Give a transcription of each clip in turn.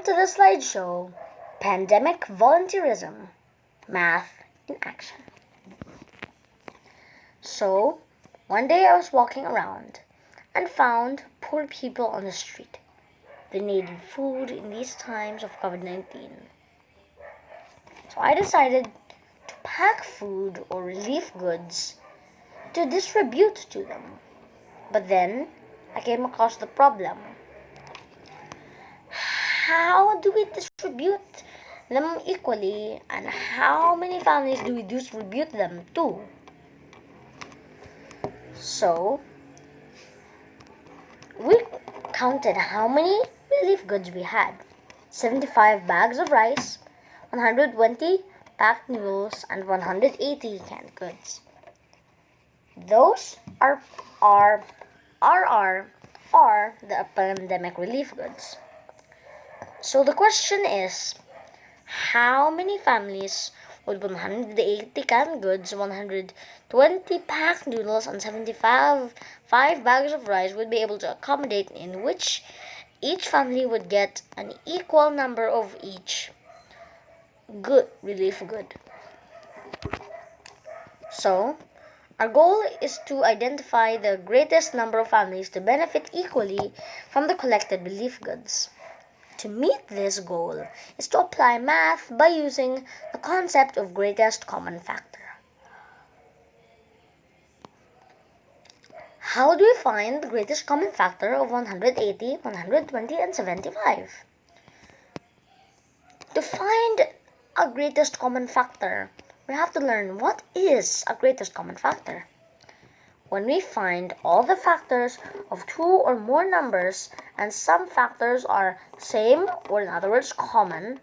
to the slideshow, Pandemic Volunteerism, Math in Action. So, one day I was walking around and found poor people on the street. They needed food in these times of COVID-19. So I decided to pack food or relief goods to distribute to them. But then I came across the problem. How do we distribute them equally, and how many families do we distribute them to? So, we counted how many relief goods we had. 75 bags of rice, 120 packed noodles, and 180 canned goods. Those are the pandemic relief goods. So the question is, how many families would 180 canned goods, 120 packed noodles, and 75 bags of rice would be able to accommodate, in which each family would get an equal number of each relief good? So, our goal is to identify the greatest number of families to benefit equally from the collected relief goods. To meet this goal is to apply math by using the concept of greatest common factor. How do we find the greatest common factor of 180, 120, and 75? To find a greatest common factor, we have to learn what is a greatest common factor. When we find all the factors of two or more numbers and some factors are same, or in other words common,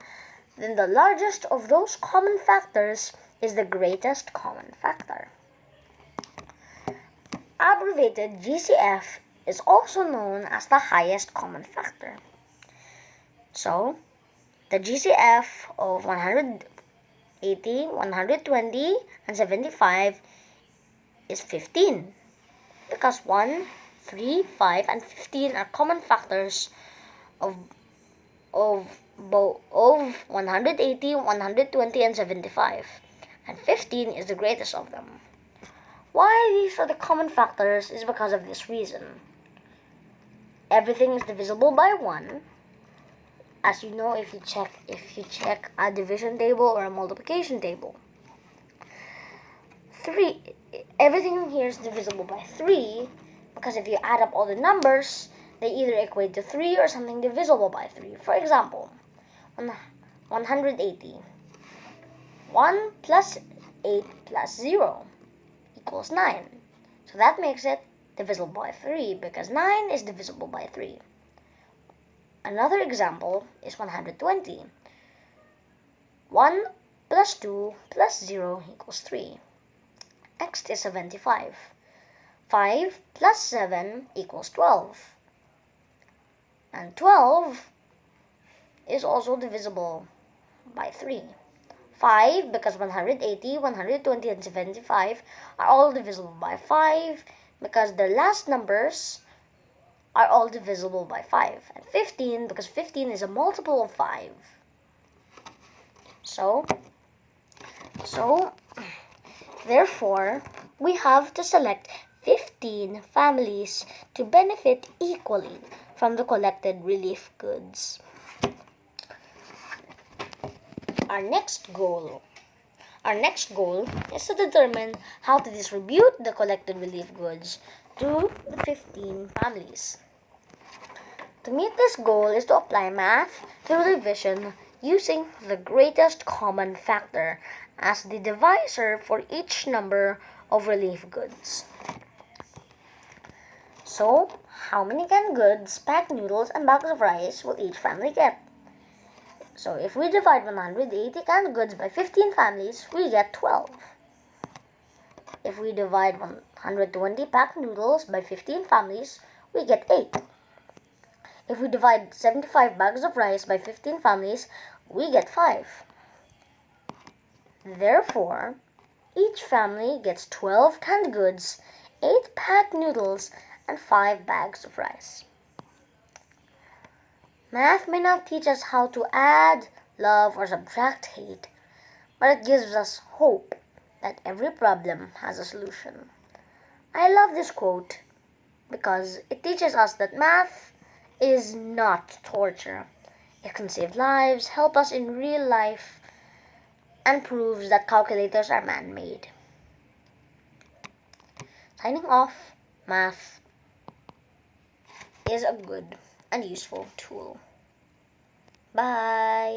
then the largest of those common factors is the greatest common factor. Abbreviated GCF is also known as the highest common factor. So, the GCF of 180, 120, and 75 is 15, because 1, 3, 5, and 15 are common factors of 180, 120, and 75, and 15 is the greatest of them. Why these are the common factors is because of this reason. Everything is divisible by 1. As you know, if you check a division table or a multiplication table. 3, everything here is divisible by 3, because if you add up all the numbers, they either equate to 3 or something divisible by 3. For example, 180. 1 plus 8 plus 0 equals 9. So that makes it divisible by 3, because 9 is divisible by 3. Another example is 120. 1 plus 2 plus 0 equals 3. Next is 75. 5 plus 7 equals 12. And 12 is also divisible by 3. 5, because 180, 120, and 75 are all divisible by 5, because the last numbers are all divisible by 5. And 15, because 15 is a multiple of 5. So therefore, we have to select 15 families to benefit equally from the collected relief goods. Our next goal is to determine how to distribute the collected relief goods to the 15 families. To meet this goal is to apply math through division using the greatest common factor as the divisor for each number of relief goods. So, how many canned goods, packed noodles, and bags of rice will each family get? So, if we divide 180 canned goods by 15 families, we get 12. If we divide 120 packed noodles by 15 families, we get 8. If we divide 75 bags of rice by 15 families, we get 5. Therefore, each family gets 12 canned goods, 8 packed noodles, and 5 bags of rice. Math may not teach us how to add, love, or subtract hate, but it gives us hope that every problem has a solution. I love this quote because it teaches us that math is not torture. It can save lives, help us in real life, and proves that calculators are man-made. Signing off, math is a good and useful tool. Bye!